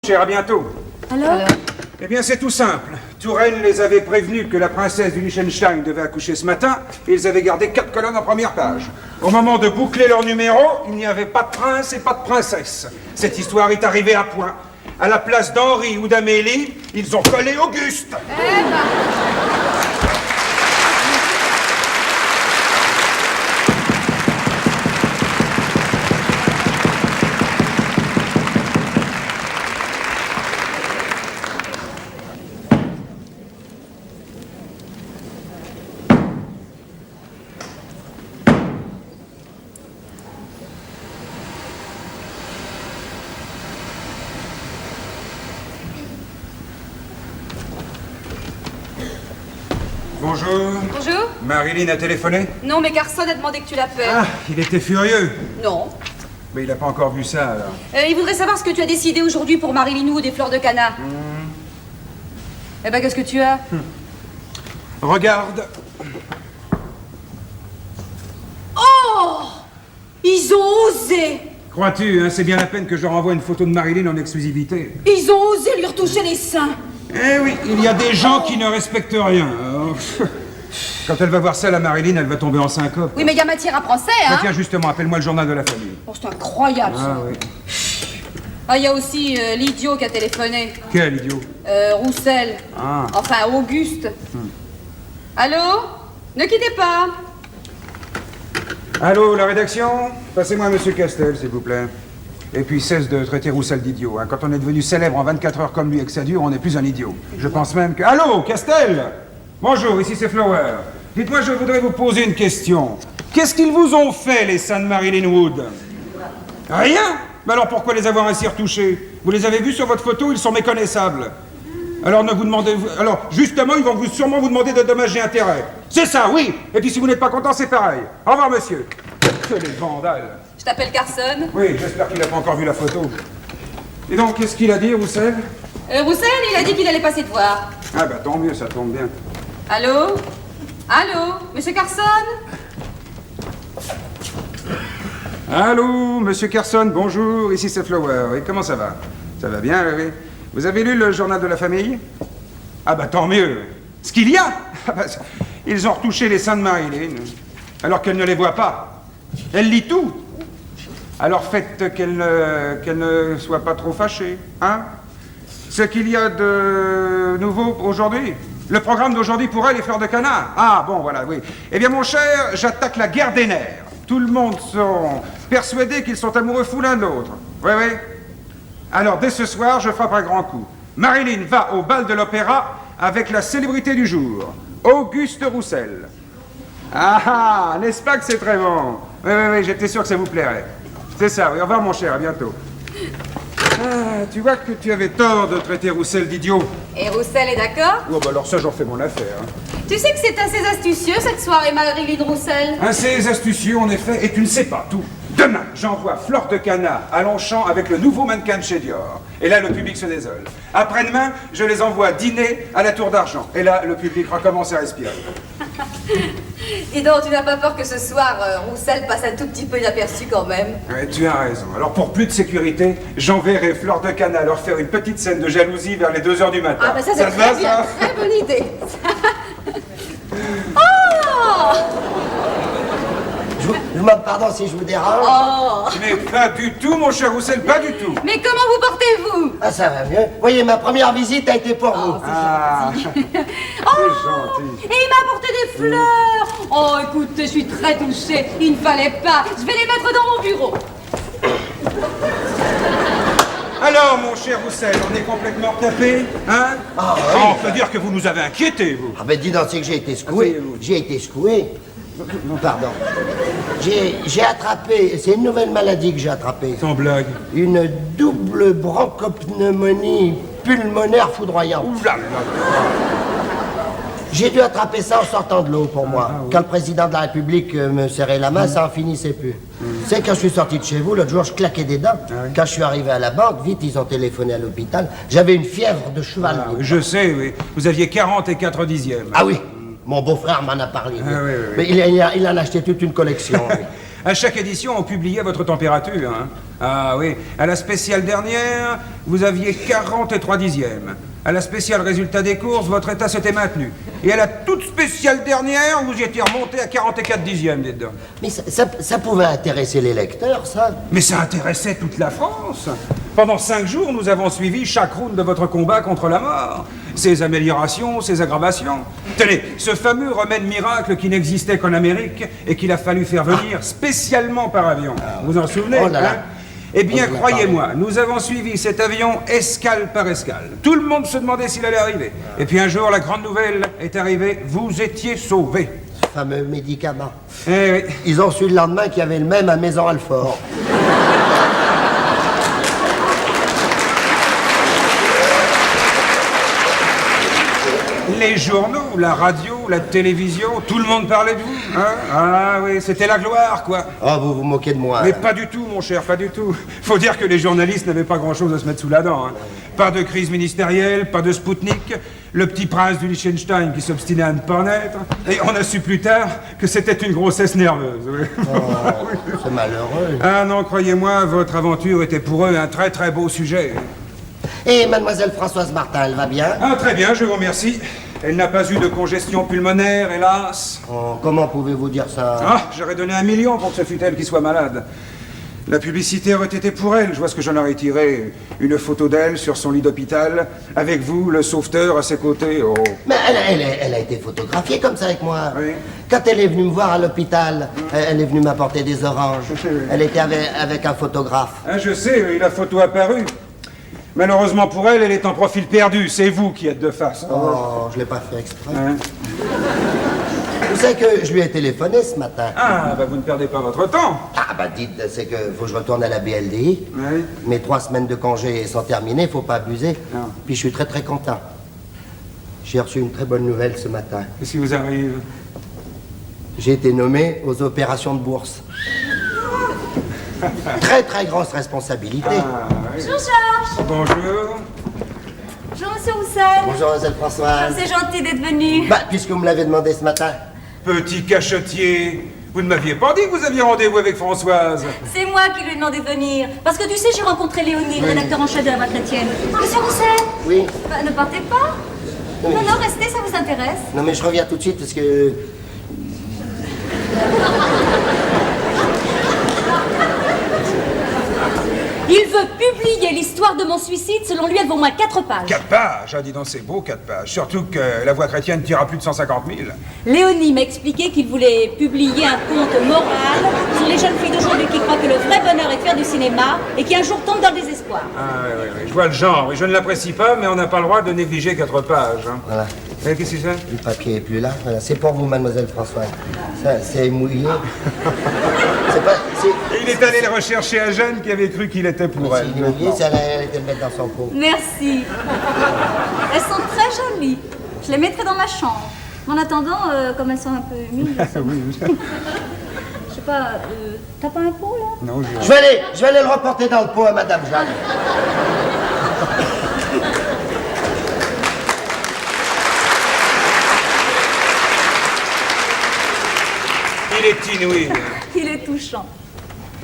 Cher, à bientôt. Alors? Eh bien, c'est tout simple. Touraine les avait prévenus que la princesse du Liechtenstein devait accoucher ce matin, et ils avaient gardé 4 colonnes en première page. Au moment de boucler leur numéro, il n'y avait pas de prince et pas de princesse. Cette histoire est arrivée à point. À la place d'Henri ou d'Amélie, ils ont collé Auguste. Bonjour. Bonjour. Marilyn a téléphoné? Non, mais Carson a demandé que tu l'appelles. Ah, il était furieux. Non. Mais il n'a pas encore vu ça, alors. Il voudrait savoir ce que tu as décidé aujourd'hui pour Marilyn Wood et Fleur de Cana. Eh ben, qu'est-ce que tu as? Regarde. Oh! Ils ont osé! Crois-tu, hein, c'est bien la peine que je renvoie une photo de Marilyn en exclusivité. Ils ont osé lui retoucher les seins! Eh oui, il y a des gens qui ne respectent rien. Alors, quand elle va voir ça, la Marilyn, elle va tomber en syncope. Oui, mais il y a matière à procès, hein? Ah, tiens, justement, appelle-moi le journal de la famille. Oh, c'est incroyable, ça. Ah oui. Ah, il y a aussi l'idiot qui a téléphoné. Quel idiot. Roussel. Ah. Enfin, Auguste. Allô? Ne quittez pas. Allô, la rédaction? Passez-moi Monsieur Castel, s'il vous plaît. Et puis cesse de traiter Roussel d'idiot. Hein. Quand on est devenu célèbre en 24 heures comme lui et que ça dure, on n'est plus un idiot. Je pense même que... Allô, Castel? Bonjour, ici c'est Flower. Dites-moi, je voudrais vous poser une question. Qu'est-ce qu'ils vous ont fait, les seins de Marilyn Wood? Rien? Mais alors pourquoi les avoir ainsi retouchés? Vous les avez vus sur votre photo, ils sont méconnaissables. Alors ne vous demandez... Alors, justement, ils vont sûrement vous demander de dommages et intérêts. C'est ça, oui. Et puis si vous n'êtes pas content, c'est pareil. Au revoir, monsieur. Que les vandales. Je t'appelle Carson. Oui, j'espère qu'il n'a pas encore vu la photo. Et donc, qu'est-ce qu'il a dit, Roussel? Roussel, il a dit qu'il allait passer te voir. Ah bah tant mieux, ça tombe bien. Allô? Allô? Monsieur Carson? Allô, monsieur Carson, bonjour, ici c'est Flower. Et comment ça va? Ça va bien, oui. Vous avez lu le journal de la famille? Ah bah tant mieux. Ce qu'il y a? Ah bah, ils ont retouché les seins de Marilyn, alors qu'elle ne les voit pas. Elle lit tout. Alors faites qu'elle ne soit pas trop fâchée, hein? Ce qu'il y a de nouveau aujourd'hui? Le programme d'aujourd'hui pour elle est Fleur de Cana. Ah bon, voilà, oui. Eh bien mon cher, j'attaque la guerre des nerfs. Tout le monde sont persuadés qu'ils sont amoureux fous l'un de l'autre. Oui, oui. Alors dès ce soir, je frappe un grand coup. Marilyn va au bal de l'opéra avec la célébrité du jour, Auguste Roussel. Ah, n'est-ce pas que c'est très bon? Oui, oui, oui, j'étais sûr que ça vous plairait. C'est ça, oui. Au revoir, mon cher, à bientôt. Ah, tu vois que tu avais tort de traiter Roussel d'idiot. Et Roussel est d'accord? Oh, bah alors ça, j'en fais mon affaire. Tu sais que c'est assez astucieux, cette soirée Marilyn Roussel? Assez astucieux, en effet, et tu ne sais pas tout. Demain, j'envoie Fleur de Cana à Longchamp avec le nouveau mannequin de chez Dior. Et là, le public se désole. Après-demain, je les envoie dîner à la Tour d'Argent. Et là, le public recommence à respirer. Dis donc, tu n'as pas peur que ce soir, Roussel passe un tout petit peu inaperçu quand même? Ouais, tu as raison. Alors, pour plus de sécurité, j'enverrai Fleur de Cana leur faire une petite scène de jalousie vers les 2 heures du matin. Ah, ben ça, c'est te très va, bien, ça? très bonne idée. Oh! Je vous demande pardon si je vous dérange. Oh! Mais pas du tout, mon cher Roussel, pas du tout. Mais comment vous portez-vous? Ah, ça va mieux. Voyez, ma première visite a été pour vous. Ah, c'est gentil. Et il m'a apporté des fleurs. Oh, écoute, je suis très touchée. Il ne fallait pas. Je vais les mettre dans mon bureau. Alors, mon cher Roussel, on est complètement tapé, hein? Ah, oui. Oh, on peut dire que vous nous avez inquiétés, vous. Ah ben dis donc, c'est que j'ai été secoué. Ah, oui. J'ai été secoué. Pardon. J'ai attrapé, c'est une nouvelle maladie que j'ai attrapée. Sans blague. Une double bronchopneumonie pulmonaire foudroyante. Ouh là là. J'ai dû attraper ça en sortant de l'eau pour moi. oui. Quand le président de la République me serrait la main, ça en finissait plus. C'est quand je suis sorti de chez vous, l'autre jour, je claquais des dents. oui. Quand je suis arrivé à la banque, vite, ils ont téléphoné à l'hôpital. J'avais une fièvre de cheval. Ah, je sais, oui. Vous aviez 40 et 4 dixièmes. Ah oui, mon beau-frère m'en a parlé. lui. Ah oui, oui, oui. Mais il en a acheté toute une collection. lui. À chaque édition, on publiait votre température, hein. Ah oui, à la spéciale dernière, vous aviez 43 dixièmes. À la spéciale résultat des courses, votre état s'était maintenu. Et à la toute spéciale dernière, vous y étiez remonté à 44 dixièmes, dites donc. Mais ça pouvait intéresser les lecteurs, ça. Mais ça intéressait toute la France. Pendant 5 jours, nous avons suivi chaque round de votre combat contre la mort. Ses améliorations, ses aggravations. Tenez, ce fameux remède miracle qui n'existait qu'en Amérique et qu'il a fallu faire venir spécialement par avion. Vous en souvenez, Oh là là. hein? Eh bien, croyez-moi, nous avons suivi cet avion escale par escale. Tout le monde se demandait s'il allait arriver. Et puis un jour, la grande nouvelle est arrivée, vous étiez sauvés. Ce fameux médicament. Eh oui. Ils ont su le lendemain qu'il y avait le même à Maison-Alfort. Les journaux, la radio, la télévision, tout le monde parlait de vous. Hein? Ah oui, c'était la gloire, quoi. Oh, vous vous moquez de moi. Mais pas du tout, mon cher, pas du tout. Faut dire que les journalistes n'avaient pas grand-chose à se mettre sous la dent. Hein. Pas de crise ministérielle, pas de Spoutnik, le petit prince du Liechtenstein qui s'obstinait à ne pas naître. Et on a su plus tard que c'était une grossesse nerveuse. Oui. Oh, c'est malheureux. Ah non, croyez-moi, votre aventure était pour eux un très très beau sujet. Et mademoiselle Françoise Martin, elle va bien? Ah, très bien, je vous remercie. Elle n'a pas eu de congestion pulmonaire, hélas. Oh, comment pouvez-vous dire ça? Ah, j'aurais donné 1 million pour que ce fût elle qui soit malade. La publicité aurait été pour elle. Je vois ce que j'en aurais tiré. Une photo d'elle sur son lit d'hôpital, avec vous, le sauveteur, à ses côtés. Oh. Mais elle a été photographiée comme ça avec moi. Oui. Quand elle est venue me voir à l'hôpital, elle est venue m'apporter des oranges. Elle était avec un photographe. Ah, je sais, oui, la photo apparue. Malheureusement pour elle, elle est en profil perdu. C'est vous qui êtes de face. Oh, je l'ai pas fait exprès. Hein? Vous savez que je lui ai téléphoné ce matin. Ah, bah vous ne perdez pas votre temps. Ah bah dites, c'est que faut que je retourne à la BLDI. Oui. Mes 3 semaines de congé sont terminées, faut pas abuser. Non. Puis je suis très très content. J'ai reçu une très bonne nouvelle ce matin. Qu'est-ce qui vous arrive? J'ai été nommé aux opérations de bourse. Très très grosse responsabilité. Ah, oui. Bonjour Georges. Bonjour. Bonjour Monsieur Roussel. Bonjour mademoiselle Françoise. C'est gentil d'être venu. Bah, puisque vous me l'avez demandé ce matin. Petit cachetier. Vous ne m'aviez pas dit que vous aviez rendez-vous avec Françoise. C'est moi qui lui ai demandé de venir. Parce que tu sais, j'ai rencontré Léonie, le rédacteur en chef de la Voix chrétienne. Monsieur Roussel. Oui. Bah, ne partez pas. Oui. Non, non, restez, ça vous intéresse. Non mais je reviens tout de suite parce que... Il veut publier l'histoire de mon suicide. Selon lui, elle vaut au moins 4 pages. 4 pages, ah dis donc c'est beau 4 pages. Surtout que la Voix chrétienne tire à plus de 150 000. Léonie m'a expliqué qu'il voulait publier un conte moral sur les jeunes filles d'aujourd'hui qui croient que le vrai bonheur est de faire du cinéma et qui un jour tombent dans le désespoir. Ah oui, je vois le genre. Oui, je ne l'apprécie pas, mais on n'a pas le droit de négliger 4 pages. Hein. Voilà. Eh, qu'est-ce que c'est ça? Le papier est plus là. Voilà. C'est pour vous, mademoiselle Françoise. Ça, c'est mouillé. C'est pas... Il est allé le rechercher à Jeanne qui avait cru qu'il était pour elle. C'est mouillé, ça, elle était le mettre dans son pot. Merci. Elles sont très jolies. Je les mettrai dans ma chambre. En attendant, comme elles sont un peu humides, je sais pas, t'as pas un pot là? Non, Je vais aller le reporter dans le pot à madame Jeanne. Il est inouï. Il est touchant.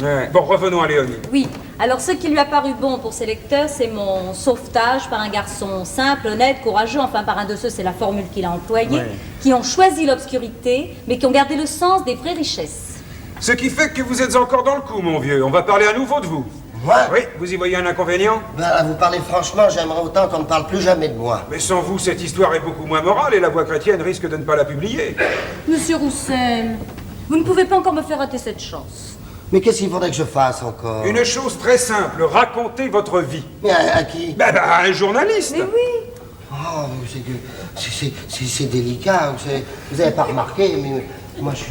Ouais. Bon, revenons à Léonie. Oui, alors ce qui lui a paru bon pour ses lecteurs, c'est mon sauvetage par un garçon simple, honnête, courageux, enfin par un de ceux, c'est la formule qu'il a employée, Ouais. qui ont choisi l'obscurité, mais qui ont gardé le sens des vraies richesses. Ce qui fait que vous êtes encore dans le coup, mon vieux. On va parler à nouveau de vous. Moi? Oui, vous y voyez un inconvénient? Ben, vous parlez franchement, j'aimerais autant qu'on ne parle plus jamais de moi. Mais sans vous, cette histoire est beaucoup moins morale et la Voix chrétienne risque de ne pas la publier. Monsieur Roussel, vous ne pouvez pas encore me faire rater cette chance. Mais qu'est-ce qu'il faudrait que je fasse encore? Une chose très simple, racontez votre vie. Mais à qui? Bah, un journaliste. Mais oui. Oh, c'est délicat. Vous avez pas remarqué, mais moi je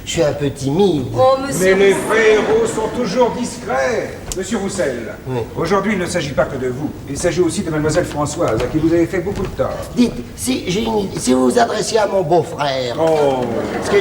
suis un peu timide. Oh, Mais monsieur les Roussel. vrais héros sont toujours discrets. Monsieur Roussel, Oui. aujourd'hui il ne s'agit pas que de vous. Il s'agit aussi de mademoiselle Françoise, à qui vous avez fait beaucoup de tort. Dites, si vous vous adressiez à mon beau-frère, Oh. parce que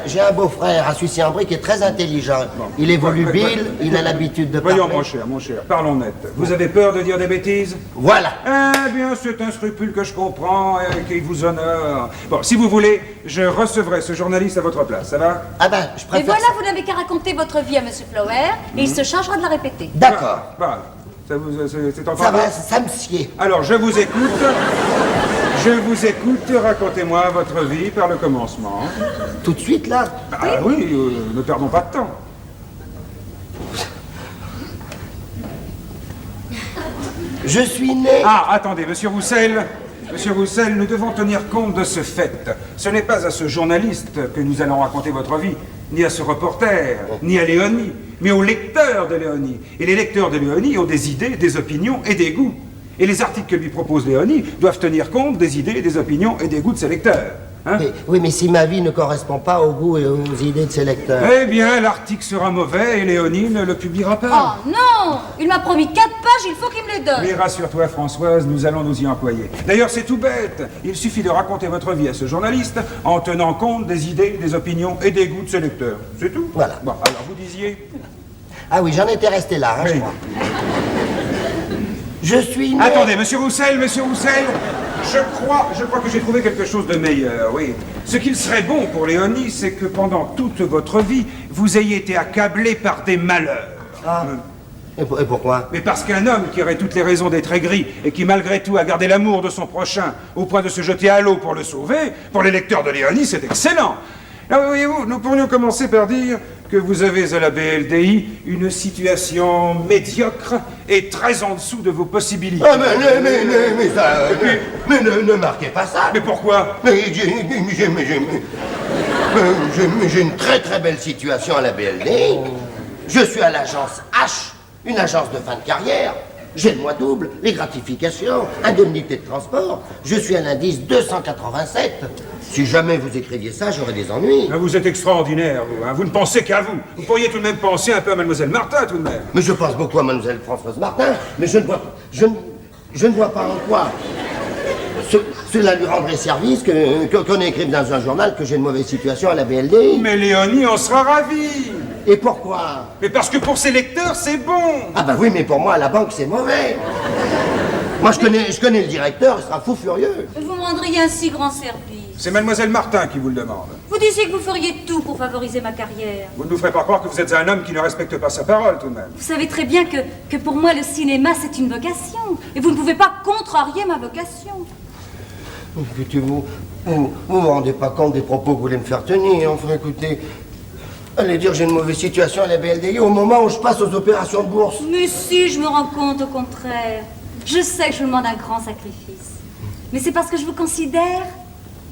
j'ai un beau-frère à Sucy-en-Brie qui est très intelligent. Il est volubile, il a l'habitude de parler. Voyons, mon cher, parlons net. Vous avez peur de dire des bêtises? Voilà. Eh bien, c'est un scrupule que je comprends et qui vous honore. Bon, si vous voulez, je recevrai ce journaliste à votre place, ça va? Ah ben, je Et préfère voilà, ça. vous n'avez qu'à raconter votre vie à monsieur Flower et il se chargera de la répéter. vérité. D'accord. Voilà. C'est entendu? Ça va, ça me sied. Alors, je vous écoute. Je vous écoute. Racontez-moi votre vie par le commencement. Tout de suite, là? Ah oui, ne perdons pas de temps. Je suis né... Ah, attendez, monsieur Roussel. Monsieur Roussel, nous devons tenir compte de ce fait. Ce n'est pas à ce journaliste que nous allons raconter votre vie, ni à ce reporter, ni à Léonie, mais aux lecteurs de Léonie. Et les lecteurs de Léonie ont des idées, des opinions et des goûts. Et les articles que lui propose Léonie doivent tenir compte des idées, des opinions et des goûts de ses lecteurs. Hein? Oui, mais si ma vie ne correspond pas aux goûts et aux idées de ses lecteurs... Eh bien, l'article sera mauvais et Léonie ne le publiera pas. Oh non! Il m'a promis 4 pages, il faut qu'il me les donne. Mais rassure-toi, Françoise, nous allons nous y employer. D'ailleurs, c'est tout bête. Il suffit de raconter votre vie à ce journaliste en tenant compte des idées, des opinions et des goûts de ses lecteurs. C'est tout. Voilà. Bon, alors vous disiez... Ah oui, j'en étais resté là, hein, Oui. je crois. Je suis né... Attendez, monsieur Roussel, je crois que j'ai trouvé quelque chose de meilleur, oui. Ce qu'il serait bon pour Léonie, c'est que pendant toute votre vie, vous ayez été accablé par des malheurs. Ah. Et pourquoi? Mais parce qu'un homme qui aurait toutes les raisons d'être aigri et qui malgré tout a gardé l'amour de son prochain au point de se jeter à l'eau pour le sauver, pour les lecteurs de Léonie, c'est excellent. Alors voyez-vous, nous pourrions commencer par dire que vous avez à la BLDI une situation médiocre et très en dessous de vos possibilités. Ah mais ne marquez pas ça. Mais pourquoi? Mais j'ai une très très belle situation à la BLDI. Je suis à l'agence H, une agence de fin de carrière. J'ai le mois double, les gratifications, indemnité de transport. Je suis à l'indice 287. Si jamais vous écriviez ça, j'aurais des ennuis. Ah, vous êtes extraordinaire, vous. Hein. Vous ne pensez qu'à vous. Vous pourriez tout de même penser un peu à Mademoiselle Martin, tout de même. Mais je pense beaucoup à Mademoiselle Françoise Martin, mais je ne vois pas en quoi cela lui rendrait service qu'on écrive dans un journal que j'ai une mauvaise situation à la BLD. Mais Léonie en sera ravie. Et pourquoi? Mais parce que pour ses lecteurs, c'est bon. Ah bah oui, mais pour moi, à la banque, c'est mauvais. Moi, je connais le directeur, il sera fou furieux. Vous me rendriez un si grand service. C'est Mademoiselle Martin qui vous le demande. Vous disiez que vous feriez tout pour favoriser ma carrière. Vous ne nous ferez pas croire que vous êtes un homme qui ne respecte pas sa parole, tout de même. Vous savez très bien que pour moi, le cinéma, c'est une vocation. Et vous ne pouvez pas contrarier ma vocation. Écoutez, vous me rendez pas compte des propos que vous voulez me faire tenir. Enfin, écoutez, allez dire j'ai une mauvaise situation à la BLDI au moment où je passe aux opérations de bourse. Mais si, je me rends compte, au contraire. Je sais que je vous demande un grand sacrifice. Mais c'est parce que je vous considère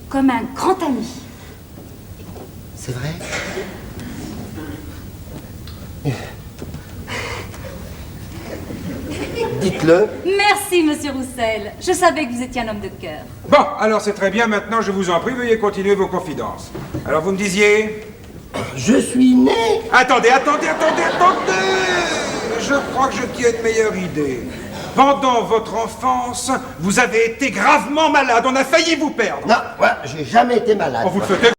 comme un grand ami. C'est vrai? Dites-le. Merci, monsieur Roussel. Je savais que vous étiez un homme de cœur. Bon, alors c'est très bien. Maintenant, je vous en prie, veuillez continuer vos confidences. Alors, vous me disiez... Je suis né. Attendez. Je crois que je tiens une meilleure idée. Pendant votre enfance, vous avez été gravement malade. On a failli vous perdre. Non, ouais, j'ai jamais été malade. On vous le fait